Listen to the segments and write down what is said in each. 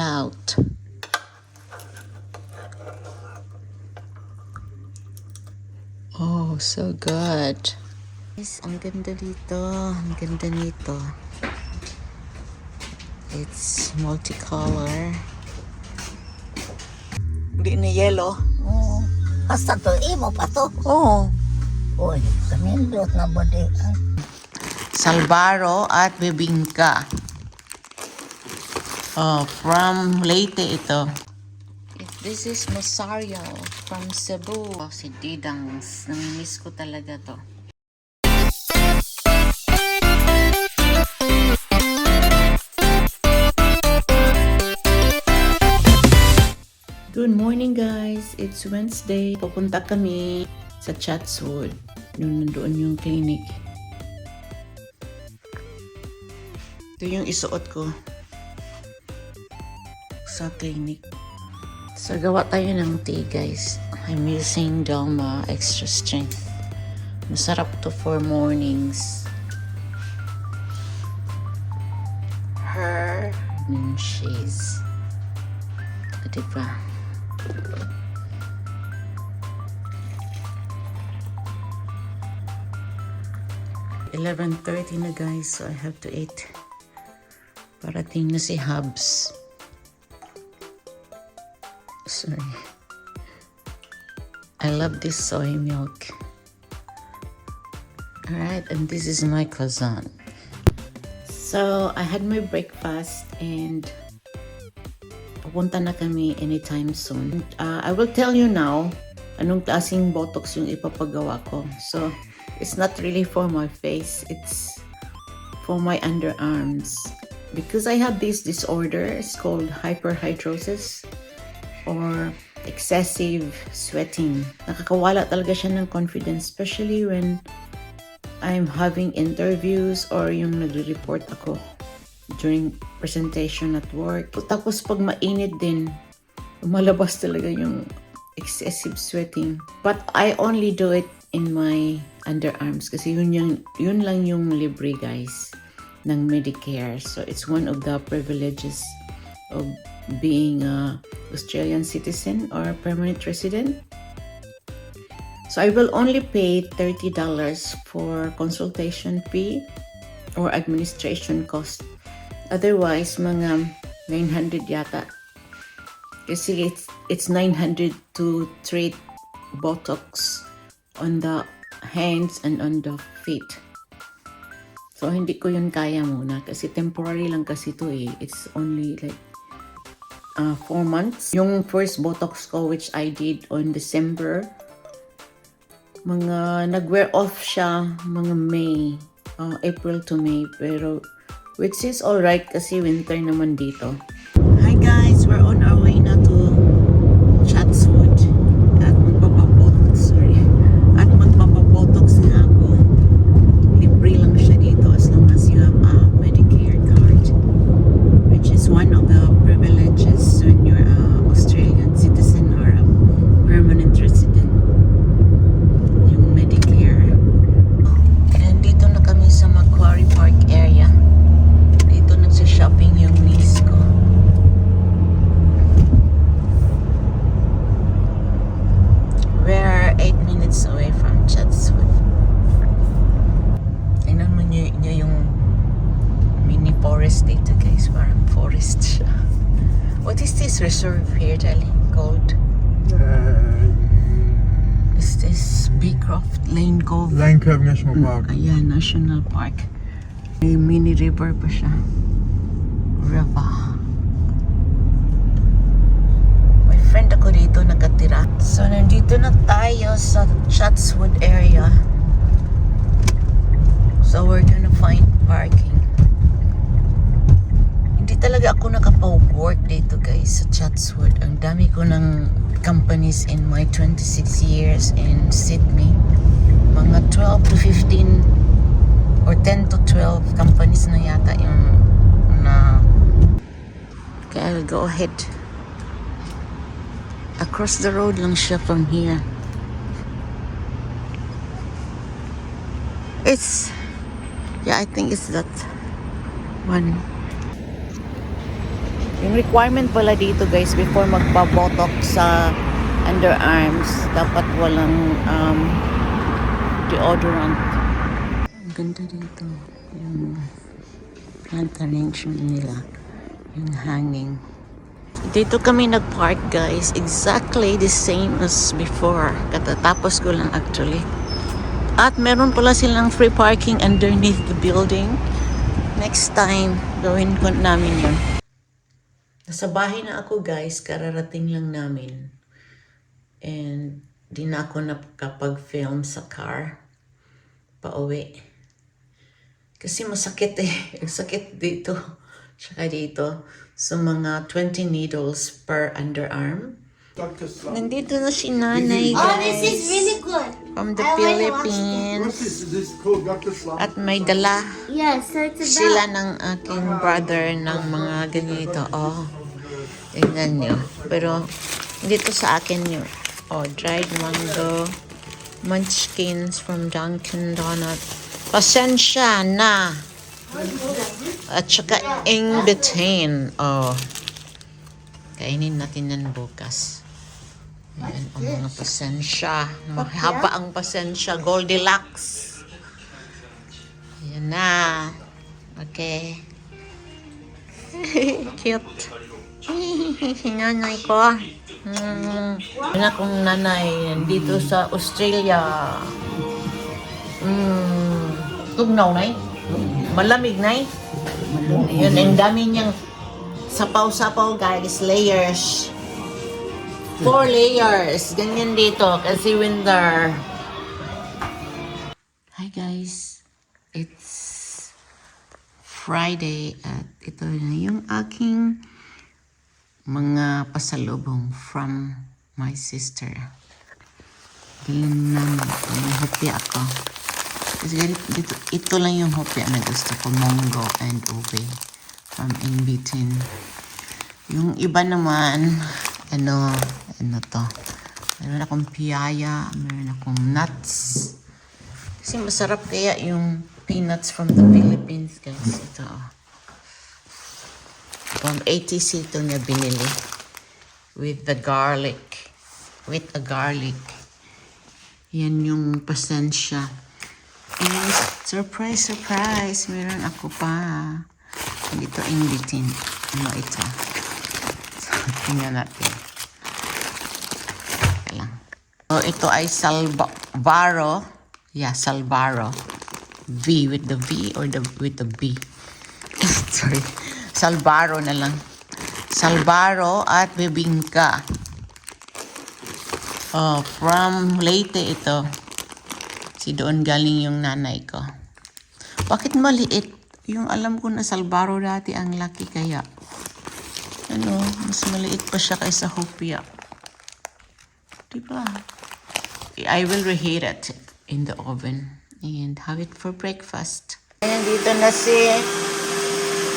out. Oh, so good. Guys, ang ganda dito. Ang ganda nito. It's multicolor. Hindi na yellow. Oo. Hasta to, imo pa to. Oh. Uy, kamindot na ba di? Salbaro at bibingka. Oh, from Leyte ito. This is Mosario from Cebu. Oh, si Didang. Nang-miss ko talaga to. Good morning guys! It's Wednesday. Pupunta kami sa Chatswood. Nandoon yung clinic. Ito yung isuot ko sa clinic. So, gawa tayo ng tea, guys. I'm using Delma Extra Strength. Masarap to for mornings. Her she's. Diba? $11:30 na guys, so I have to eat. Parating na si Hubs. Sorry. I love this soy milk. Alright, and this is my croissant. So, I had my breakfast and pupunta na kami anytime soon. I will tell you now anong klaseng botox yung ipapagawa ko. So, it's not really for my face. It's for my underarms. Because I have this disorder, it's called hyperhidrosis or excessive sweating. Nakakawala talaga siya ng confidence, especially when I'm having interviews or yung nagre-report ako during presentation at work. Tapos pag mainit din, lumalabas talaga yung excessive sweating. But I only do it in my underarms kasi yun lang yung libre guys ng Medicare. So it's one of the privileges of being a Australian citizen or permanent resident. So I will only pay $30 for consultation fee or administration cost. Otherwise, mga 900 yata. Kasi it's 900 to treat Botox on the hands and on the feet. So, hindi ko yun kaya muna. Kasi temporary lang kasi to eh. It's only like 4 months. Yung first Botox ko, which I did on December, nag-wear off siya mga May, April to May. Pero, which is alright kasi winter naman dito. Hi guys, we're on our way na to Chatswood at magpapabotox na ako. Libre lang siya dito as long as you have a Medicare card, which is one of the privileges when you're a Australian citizen or a permanent resident. Yung Medicare. And dito na kami sa Macquarie Park area. Shopping yung niece ko. We're 8 minutes away from Chatswood. Tingnan mo nyo yung mini forest dito guys. Parang forest siya. What is this reserve here, darling? Called? Is this Beecroft Lane Cove? Lane Cove National Park. Ayan, National Park. May mini river pa siya. River. May friend ako dito nakatira. So, nandito na tayo sa Chatswood area. So, we're gonna find parking. Hindi talaga ako nakapag-work dito guys sa Chatswood. Ang dami ko ng companies in my 26 years in Sydney. Mga 12 to 15 or 10 to 12 companies na yata yung okay, I'll go ahead. Across the road lang siya from here. It's, yeah, I think it's that one. Yung requirement pala dito guys, before magpa-botox sa underarms, dapat walang deodorant. Ang ganda dito. Yung plant arrangement nila. Yung hanging. Dito kami nag-park guys. Exactly the same as before. Katatapos ko lang actually. At meron pala silang free parking underneath the building. Next time, gawin ko namin yun. Nasa bahay na ako guys. Kararating lang namin. And di na ako nakapag-film sa car. Pauwi. Kasi masakit eh. Sakit dito. Tsaka dito. So mga 20 needles per underarm. Nandito na si nanay guys. Oh, this is really good. From the I already watched Philippines. This called Dr. Slum. At may dala Yes, so it's sila about. ng aking brother ng mga ganito. Oh, tingnan nyo. Pero dito sa akin yun. Oh, dried mango. Munchkins from Dunkin' Donut. Pasensya na. At saka in between. Oh. Kainin natin yan bukas. Ayan ang mga pasensya. Mahaba ang pasensya. Goldilocks. Ayan na. Okay. Cute. Nanay ko. Yan akong nanay. Dito sa Australia. Tugnaw na malamig na Yun, ang dami niyang sapaw-sapaw guys. Layers. 4 layers. Ganyan dito kasi winter. Hi guys. It's Friday at ito na yung aking mga pasalubong from my sister. Galing naman. May hopya ako. Kasi dito, ito lang yung hopya na gusto ko. Mongo and ube. From in between. Yung iba naman, ano to. Meron akong piyaya. Meron akong nuts. Kasi masarap kaya yung peanuts from the Philippines, guys. Ito. From ATC ito niya binili. With the garlic. With a garlic. Yan yung pasensya. And surprise, surprise. Meron ako pa. Dito in between. Ano ito? So, tingnan natin. Okay lang. So, ito ay Salbaro. Yeah, Salbaro. V with the V or with the B. Sorry. Salbaro na lang. Salbaro at bibingka. Oh, from Leyte ito. Si doon galing yung nanay ko. Bakit maliit? Yung alam ko na Salbaro dati ang laki kaya. Ano, mas maliit pa siya kaysa hopya. Diba? I will reheat it in the oven and have it for breakfast. And dito na si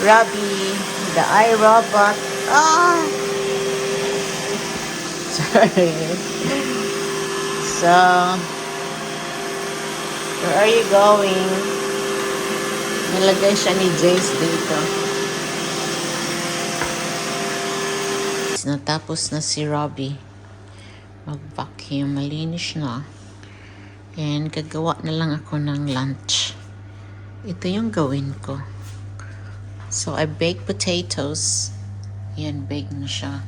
Robbie, the iRobot. Ah! Sorry. So, where are you going? Nalagay siya ni Jace dito. Natapos na si Robbie. Mag-vacuum. Malinis na. And gagawa na lang ako ng lunch. Ito yung gawin ko. So, I baked potatoes. Yan, baked na siya.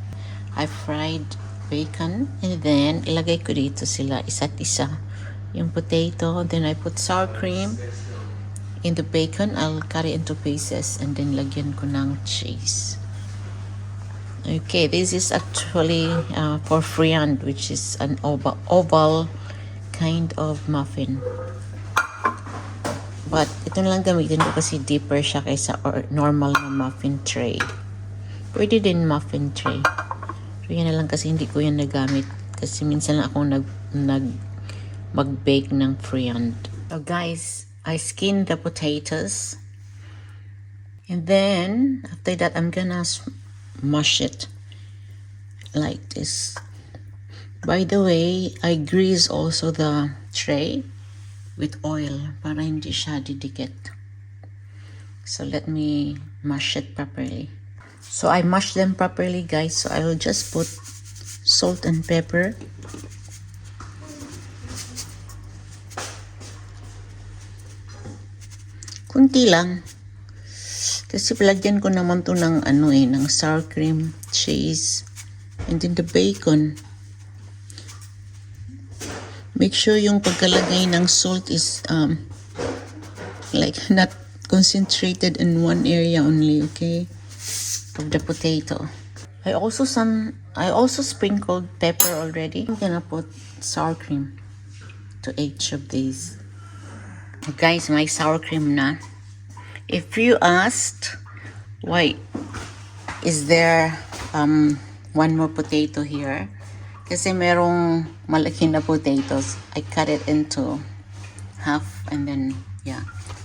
I fried bacon. And then, ilagay ko dito sila isa't isa. Yung potato. Then, I put sour cream. In the bacon, I'll cut it into pieces. And then, lagyan ko ng cheese. Okay, this is actually for friand, which is an oval kind of muffin. But ito na lang gamitin ko kasi deeper siya kaysa normal na muffin tray. Pwede din muffin tray. So yan na lang kasi hindi ko yan nagamit. Kasi minsan lang akong mag-bake ng friand. So guys, I skinned the potatoes. And then, after that, I'm gonna mash it like this. By the way, I grease also the tray with oil para hindi siya didikit. So let me mash it properly. So I mash them properly, guys. So I will just put salt and pepper. Kunti lang. Kasi palagyan ko naman to ng ng sour cream, cheese, and then the bacon. Make sure yung pagkalagay ng salt is like not concentrated in one area only, okay? Of the potato. I also sprinkled pepper already. I'm gonna put sour cream to each of these. Guys, may sour cream na. If you asked why is there one more potato here, kasi merong malaki na potatoes, I cut it into half and then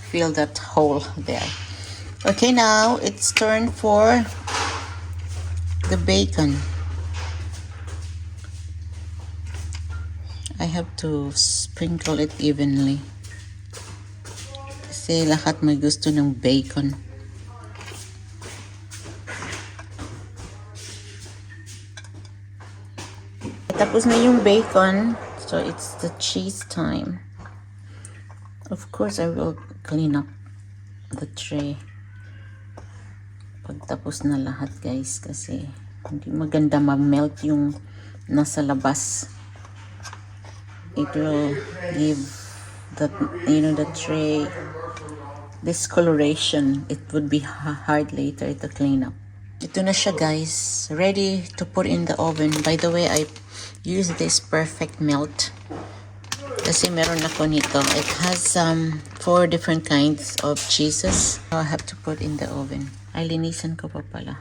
fill that hole there. Okay, now it's turn for the bacon. I have to sprinkle it evenly. Kasi lahat may gusto ng bacon. Tapos na yung bacon, so it's the cheese time. Of course, I will clean up the tray pagtapos na lahat, guys, kasi hindi maganda ma-melt yung nasa labas. It will give the the tray discoloration. It would be hard later to clean up. Ito na siya, guys, ready to put in the oven. By the way, I use this perfect melt kasi meron ako nito. It has 4 different kinds of cheeses. So I have to put in the oven. Ay, linisan ko pa pala.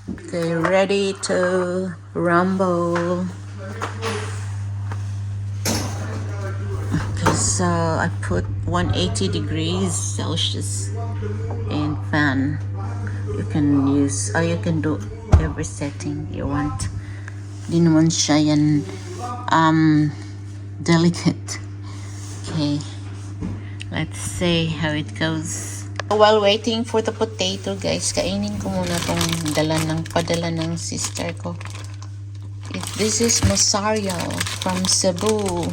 Okay, ready to rumble. Okay, so I put 180 degrees Celsius and fan. You can use, or you can do every setting you want. Di naman siya yan delicate. Okay, let's see how it goes. While waiting for the potato, guys, kainin ko muna tong padala ng sister ko. This is Masario from Cebu.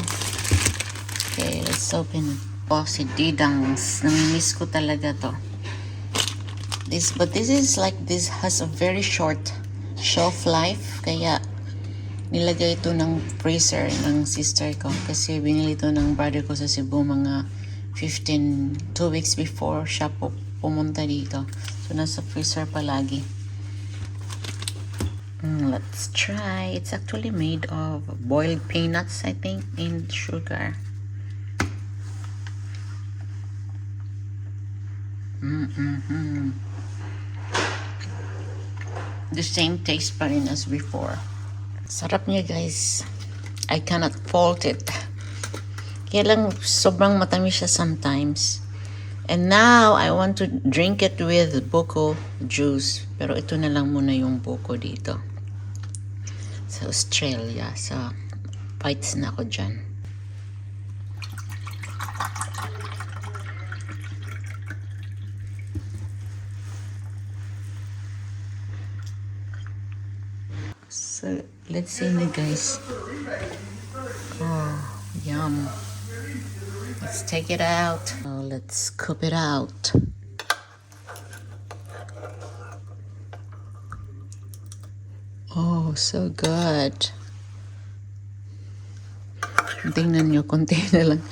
Okay, let's open it. Oh, si Didangs. Namimiss ko talaga to. This has a very short shelf life. Kaya, nilagay ito ng freezer ng sister ko. Kasi binili ito ng brother ko sa Cebu mga 2 weeks before siya pumunta dito. So, nasa freezer palagi. Let's try. It's actually made of boiled peanuts, I think, and sugar. The same taste pa rin as before. Sarap niya, guys. I cannot fault it. Kaya lang sobrang matamis siya sometimes. And now I want to drink it with buko juice. Pero ito na lang muna yung buko dito. Sa Australia. So, bites na ako dyan. So, let's see na, guys. Oh, yum. Let's take it out. Oh, let's scoop it out. Oh, so good. Tingnan nyo, konti na lang.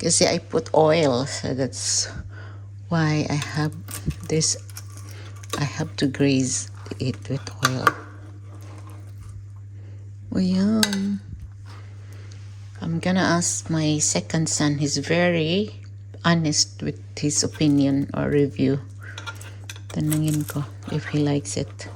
Kasi I put oil. So that's why I have this. I have to graze it with oil. Oh, yum. I'm gonna ask my second son. He's very honest with his opinion or review. Tanungin ko if he likes it.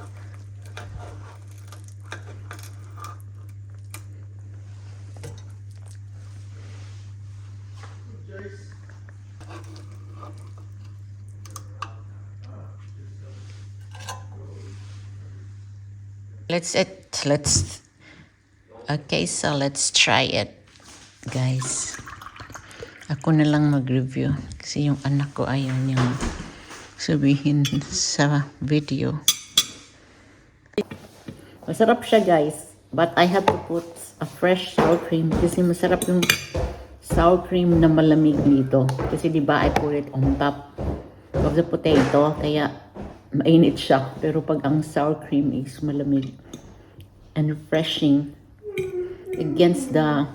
Okay, so let's try it, guys. Ako na lang mag-review Kasi yung anak ko ayaw niyang sabihin sa video. Masarap siya guys. But I have to put a fresh sour cream kasi masarap yung sour cream na malamig dito. Kasi di ba I put it on top of the potato. Kaya mainit siya. Pero pag ang sour cream is malamig and refreshing against the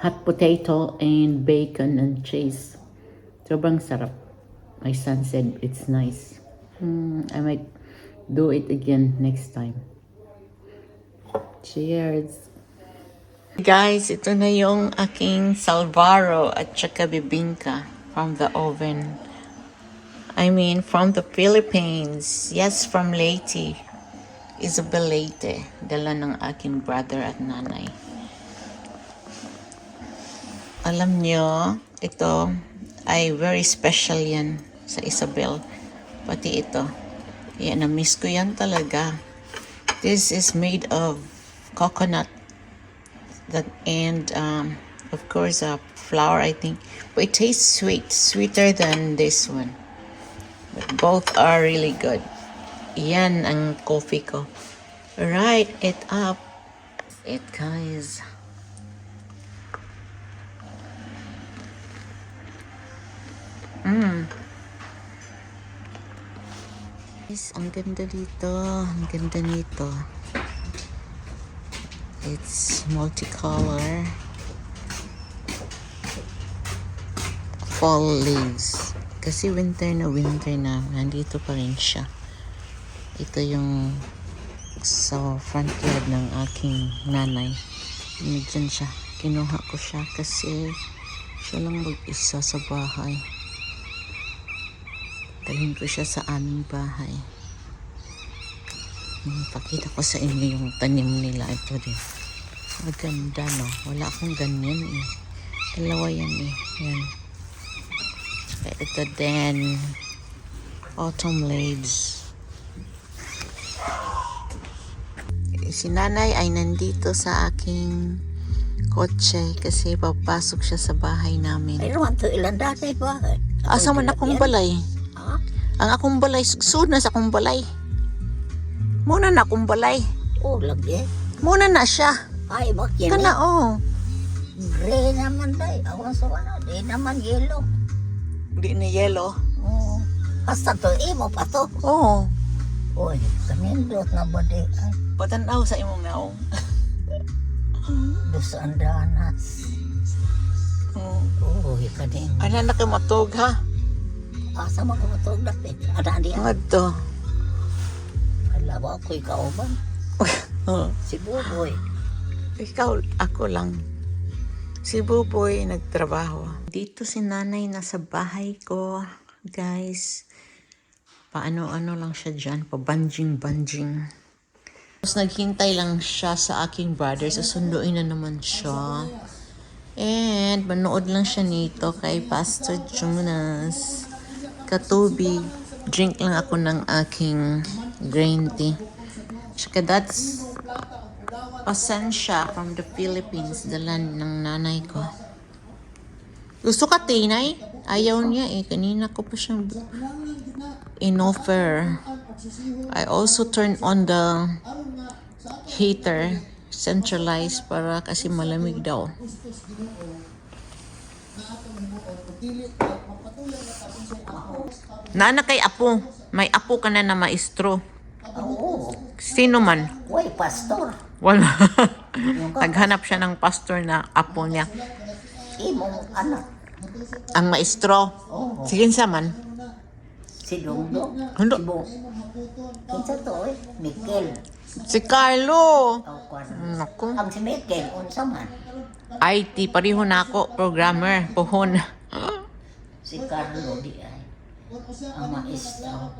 hot potato and bacon and cheese. Sobrang sarap. My son said it's nice. I might do it again next time. Cheers! Guys, ito na yung aking salvaro at saka bibingka from the oven. I mean, from the Philippines. Yes, from Leyte. Isabel Leyte. Dala ng aking brother at nanay. Alam nyo, ito ay very special yan sa Isabel. Pati ito. Yan, na-miss ko yan talaga. This is made of coconut and of course flour, I think. But it tastes sweet. Sweeter than this one. But both are really good. Yan ang coffee ko. Right it up. It guys. Guys, ang ganda dito. Ang ganda nito. It's multicolor. Fall leaves. Kasi winter na, nandito pa rin siya. Ito yung sa front yard ng aking nanay. Diyan siya. Kinuha ko siya kasi siya lang mag-isa sa bahay. Dalhin ko siya sa aming bahay. Pakita ko sa inyo yung tanim nila. Ito din. Maganda, no? Wala akong ganyan eh. Dalawa yan eh. Yan. Ito din. Autumn leaves. Si nanay ay nandito sa aking kotse kasi papasok siya sa bahay namin. Ay naman to ilan dati ba? Asa man akong balay? Ha? Ang akong balay, susunod na sa akong balay. Muna na akong balay. Oh, lagi. Muna na siya. Ay, bakit Kana, oh. Gray naman day. Awan sa wala. Di naman yellow. Hindi na yellow. Oh. Hasta to imo pa to. Oo. Uy, kanindot na ba di? Ay, Patanaw sa imong naong. dusaan danas. Uy, kaning. Ano na kayo matog, ha? Asa mo ko matog dapit. Ada di. Ano to? Alawa ko ikaw ba? Si Buboy. Ikaw, ako lang. Si Buboy nagtrabaho. Dito si nanay nasa bahay ko. Guys, paano-ano lang siya dyan. Pabanjing-banjing. Tapos naghintay lang siya sa aking brother. Susunduin na naman siya. And manood lang siya nito kay Pastor Jonas. Katubig. Drink lang ako ng aking green tea. Tsaka that's pasensya from the Philippines. Dala ng nanay ko. Gusto ka tinay? Ayaw niya eh. Kanina ko pa siyang in-offer. I also turned on the heater. Centralized para kasi malamig daw. Nana kay apo. May apo ka na maestro. Oo. Sino man? Uy, pastor. Wala. Naghanap siya ng pastor na apo niya. Imong anak. Ang maestro. Oo. Sige sa man. Si Dongdong. Hundo. Si Bo. Kinsa to eh? Mikel. Si Carlo. O kwan. Naku. Ang si Mikel, unsa man? IT. Pareho na ako. Programmer. Puhon. Si Carlo di ay. Ang maestro.